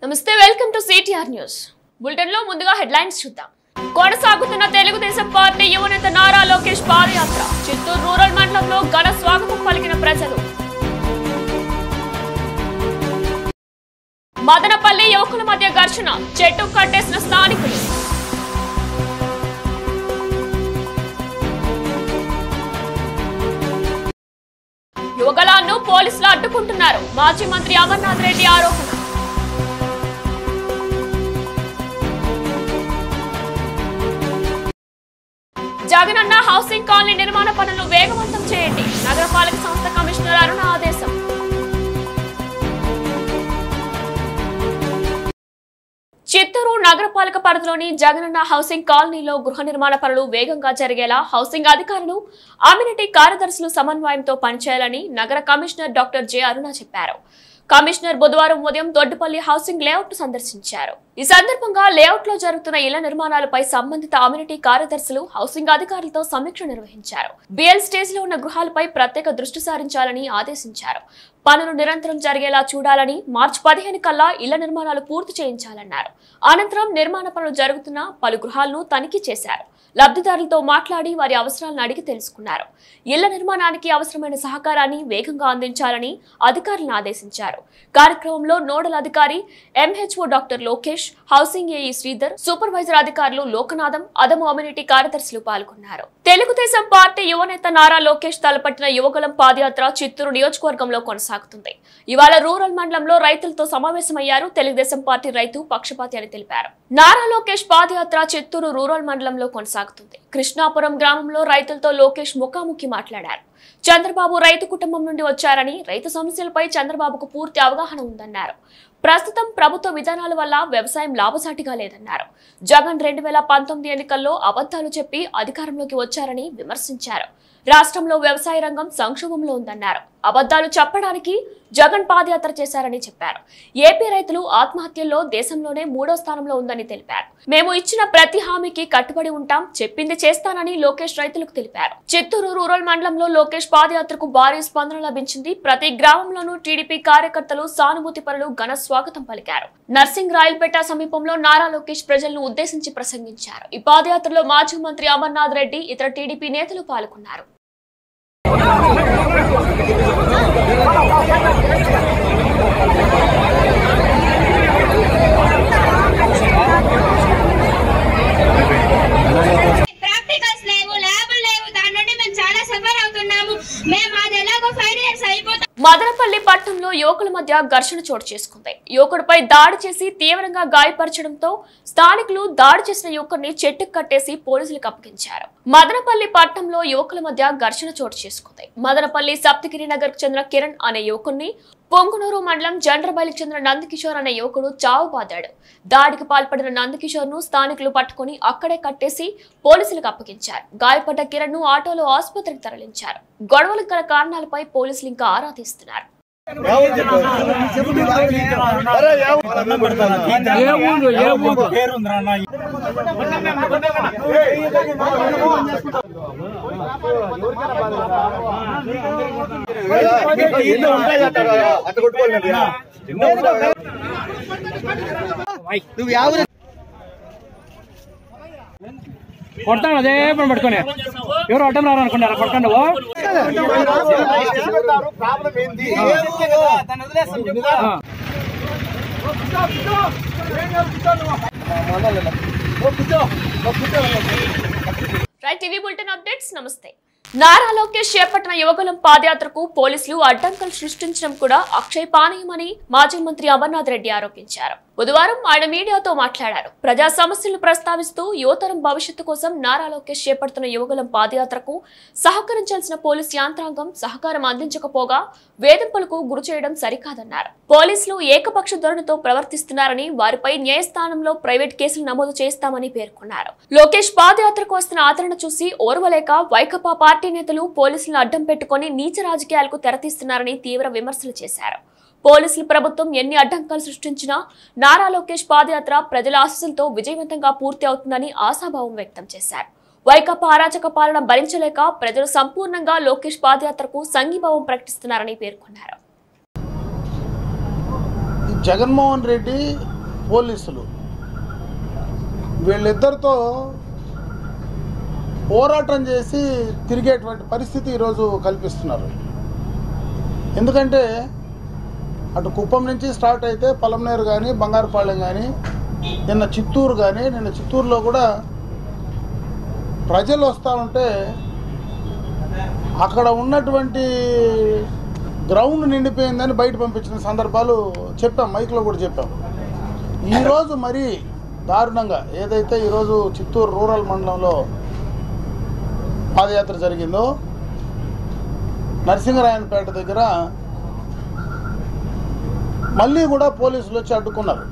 నమస్తే, welcome to CTR news. Bulletin లో ముందుగా హెడ్లైన్స్ చూద్దాం. కొనసాగుతున్న తెలుగుదేశం పార్టీ యువనేత నారా లోకేష్ పాదయాత్ర. చిత్తూరు రూరల్ మండలంలో ఘన స్వాగతం పలికిన ప్రజలు. మదనపల్లి యువకుల మధ్య ఘర్షణ, చెట్టు కట్టేసిన స్థానికులు. యువగలాన్ని పోలీసులు అడ్డుకుంటున్నారు. మాజీ మంత్రి అమర్నాథ్ రెడ్డి ఆరోపణ. జగనన్న హౌసింగ్ కాలనీ నిర్మాణ పనులు వేగవంతం చేయండి. నగరపాలక సంస్థ కమిషనర్ అరుణ ఆదేశం. చిత్తూరు నగరపాలక పరిధిలోని జగనన్న హౌసింగ్ కాలనీలో గృహ నిర్మాణ పనులు వేగంగా జరిగేలా హౌసింగ్ అధికారులు, అమ్యూనిటీ కార్యదర్శులు సమన్వయంతో పనిచేయాలని నగర కమిషనర్ డాక్టర్ జె అరుణ చెప్పారు. కమిషనర్ బుధవారం ఉదయం దొడ్డిపల్లి హౌసింగ్ లేఅవుట్ సందర్శించారు. ఈ సందర్భంగా లేఅవుట్ లో జరుగుతున్న ఇళ్ల నిర్మాణాలపై సంబంధిత అమ్యూనిటీ కార్యదర్శులు, హౌసింగ్ అధికారులతో సమీక్ష నిర్వహించారు. బిఎల్ స్టేజ్ లో ఉన్న గృహాలపై ప్రత్యేక దృష్టి సారించాలని ఆదేశించారు. పనులు నిరంతరం జరిగేలా చూడాలని, మార్చి 15 కల్లా ఇళ్ల నిర్మాణాలు పూర్తి చేయించాలన్నారు. అనంతరం నిర్మాణ పనులు జరుగుతున్న పలు గృహాలను తనిఖీ చేశారు. లబ్ధిదారులతో మాట్లాడి వారి అవసరాలను అడిగి తెలుసుకున్నారు. ఇళ్ల నిర్మాణానికి అవసరమైన సహకారాన్ని వేగంగా అందించాలని అధికారులను ఆదేశించారు. కార్యక్రమంలో నోడల్ అధికారి MHO doctor Lokesh, housing AE Sridhar, supervisor అధికారులు లోకనాథం, అదము అమ్యూనిటీ కార్యదర్శులు పాల్గొన్నారు. తెలుగుదేశం పార్టీ యువనేత నారా లోకేష్ తలపట్టిన యువగలం పాదయాత్ర చిత్తూరు నియోజకవర్గంలో కొనసాగుతుంది. ఇవాళ రూరల్ మండలంలో రైతులతో సమావేశమయ్యారు. తెలుగుదేశం పార్టీ రైతు పక్షపాతి అని తెలిపారు. నారా లోకేష్ పాదయాత్ర చిత్తూరు రూరల్ మండలంలో కొనసాగుతుంది. కృష్ణాపురం గ్రామంలో రైతులతో లోకేష్ ముఖాముఖి మాట్లాడారు. చంద్రబాబు రైతు కుటుంబం నుండి వచ్చారని, రైతు సమస్యలపై చంద్రబాబుకు పూర్తి అవగాహన ఉందన్నారు. ప్రస్తుతం ప్రభుత్వ విధానాల వల్ల వ్యవసాయం లాభసాటిగా లేదన్నారు. జగన్ 2019 ఎన్నికల్లో అబద్ధాలు చెప్పి అధికారంలోకి వచ్చారని విమర్శించారు. రాష్ట్రంలో వ్యవసాయ రంగం సంక్షోభంలో ఉందన్నారు. అబద్ధాలు చెప్పడానికి జగన్ పాదయాత్ర చేశారని చెప్పారు. ఏపీ రైతులు ఆత్మహత్యల్లో దేశంలోనే 3వ స్థానంలో ఉందని తెలిపారు. మేము ఇచ్చిన ప్రతి హామీకి కట్టుబడి ఉంటాం, చెప్పింది చేస్తానని లోకేష్ రైతులకు తెలిపారు. చిత్తూరు రూరల్ మండలంలో లోకేష్ పాదయాత్రకు భారీ స్పందన లభించింది. ప్రతి గ్రామంలోనూ టీడీపీ కార్యకర్తలు, సానుభూతి పరులు ఘన స్వాగతం పలికారు. నర్సింగ్ రాయలపేట సమీపంలో నారా లోకేష్ ప్రజలను ఉద్దేశించి ప్రసంగించారు. ఈ పాదయాత్రలో మాజీ మంత్రి అమర్నాథ్ రెడ్డి, ఇతర టీడీపీ నేతలు పాల్గొన్నారు. మదనపల్లి పట్టణంలో యువకుల మధ్య ఘర్షణ చోటు చేసుకుంది. యువకుడిపై దాడి చేసి తీవ్రంగా గాయపరచడంతో స్థానికులు దాడి చేసిన యువకుడిని చెట్టుకు కట్టేసి పోలీసులకు అప్పగించారు. మదనపల్లి పట్టణంలో యువకుల మధ్య ఘర్షణ చోటు చేసుకుంది. మదనపల్లి సప్తగిరి నగర్ కు చెందిన కిరణ్ అనే యువకుడిని, పొంగునూరు మండలం జండ్రబైలికి చెందిన నందకిషోర్ అనే యువకుడు చావు బాదాడు. దాడికి పాల్పడిన నందకిషోర్ ను స్థానికులు పట్టుకుని అక్కడే కట్టేసి పోలీసులకు అప్పగించారు. గాయపడ్డ కిరణ్ ను ఆటోలో ఆసుపత్రికి తరలించారు. గొడవలకు గల కారణాలపై పోలీసులు ఇంకా ఆరా తీస్తున్నారు. కొడతాను అదే పని పట్టుకుని ఎవరు అడ్డం రారు అనుకున్నారా? కొట్టండి. Right, TV bulletin updates. నమస్తే. నారా లోకేష్ చేపట్టిన యువగలం పాదయాత్రకు పోలీసులు అడ్డంకులు సృష్టించడం కూడా అక్షయ పానీయమని మాజీ మంత్రి అమర్నాథ్ రెడ్డి ఆరోపించారు. బుధవారం ఆయన మీడియాతో మాట్లాడారు. ప్రజా సమస్యలను ప్రస్తావిస్తూ యువతరం భవిష్యత్తు కోసం నారా లోకేష్ చేపడుతున్న యువగలం పాదయాత్రకు సహకరించాల్సిన పోలీస్ యంత్రాంగం సహకారం అందించకపోగా వేధింపులకు గురి చేయడం సరికాదన్నారు. పోలీసులు ఏకపక్ష ధోరణితో ప్రవర్తిస్తున్నారని, వారిపై న్యాయస్థానంలో ప్రైవేట్ కేసులు నమోదు చేస్తామని పేర్కొన్నారు. లోకేష్ పాదయాత్రకు వస్తున్న ఆదరణ చూసి ఓర్వలేక వైకాపా పార్టీ నేతలు పోలీసులను అడ్డం పెట్టుకుని నీచ రాజకీయాలకు తెరతీస్తున్నారని తీవ్ర విమర్శలు చేశారు. పోలీసులు ప్రభుత్వం ఎన్ని అడ్డంకాలు సృష్టించినా నారా లోకేష్ పాదయాత్ర ప్రజల ఆశీస్సులతో విజయవంతంగా పూర్తి అవుతుందని ఆశాభావం వ్యక్తం చేశారు. వైకాపా అరాచక పాలన భరించలేక ప్రజలు సంపూర్ణంగా లోకేష్ పాదయాత్రకు సంఘీభావం ప్రకటిస్తున్నారని పేర్కొన్నారు. జగన్మోహన్ రెడ్డి పోలీసులు వీళ్ళిద్దరితో పోరాటం చేసి తిరిగేటువంటి పరిస్థితి ఈరోజు కల్పిస్తున్నారు. ఎందుకంటే అటు కుప్పం నుంచి స్టార్ట్ అయితే పలమనేరు కానీ బంగారుపాలెం కానీ నిన్న చిత్తూరులో కూడా ప్రజలు వస్తూ ఉంటే అక్కడ ఉన్నటువంటి గ్రౌండ్ నిండిపోయిందని బయట పంపించిన సందర్భాలు చెప్పాం, మైక్లో కూడా చెప్పాం. ఈరోజు మరీ దారుణంగా ఏదైతే ఈరోజు చిత్తూరు రూరల్ మండలంలో పాదయాత్ర జరిగిందో నరసింగరాయనపేట దగ్గర మళ్ళీ కూడా పోలీసులు వచ్చి అడ్డుకున్నారు.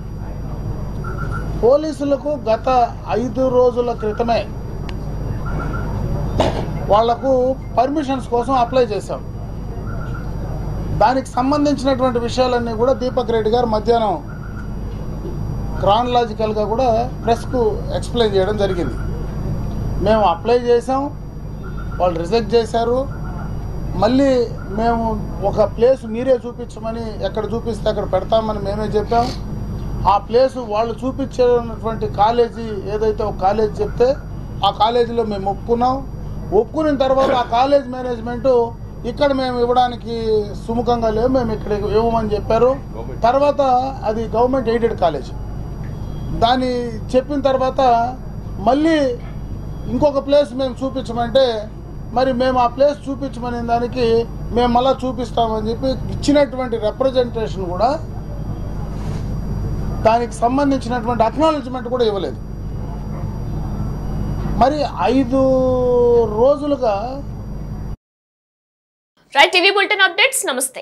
పోలీసులకు గత 5 రోజుల క్రితమే వాళ్లకు పర్మిషన్స్ కోసం అప్లై చేశాం. దానికి సంబంధించినటువంటి విషయాలన్నీ కూడా దీపక్ రెడ్డి గారు మధ్యాహ్నం క్రానలాజికల్గా కూడా ప్రెస్కు ఎక్స్ప్లెయిన్ చేయడం జరిగింది. మేము అప్లై చేసాం, వాళ్ళు రిజెక్ట్ చేశారు. మళ్ళీ మేము ఒక ప్లేస్ మీరే చూపించమని ఎక్కడ చూపిస్తే అక్కడ పెడతామని మేమే చెప్పాం. ఆ ప్లేసు వాళ్ళు చూపించేటువంటి కాలేజీ ఏదైతే ఒక కాలేజీ చెప్తే ఆ కాలేజీలో మేము ఒప్పుకున్న తర్వాత ఆ కాలేజ్ మేనేజ్మెంటు ఇక్కడ మేము ఇవ్వడానికి సుముఖంగా లేవు, మేము ఇక్కడ ఇవ్వమని చెప్పారు. తర్వాత అది గవర్నమెంట్ ఎయిడెడ్ కాలేజ్. దాన్ని చెప్పిన తర్వాత మళ్ళీ ఇంకొక ప్లేస్ మేము చూపించమంటే మరి మేము ఆ ప్లేస్ చూపించమనే దానికి మేము మళ్ళీ చూపిస్తామని చెప్పి ఇచ్చినటువంటి రిప్రజెంటేషన్ కూడా దానికి సంబంధించినటువంటి అక్నాలెడ్జ్మెంట్ కూడా ఇవ్వలేదు. మరి 5 రోజులుగా రైట్ టీవీ బులెటిన్ అప్డేట్స్. నమస్తే.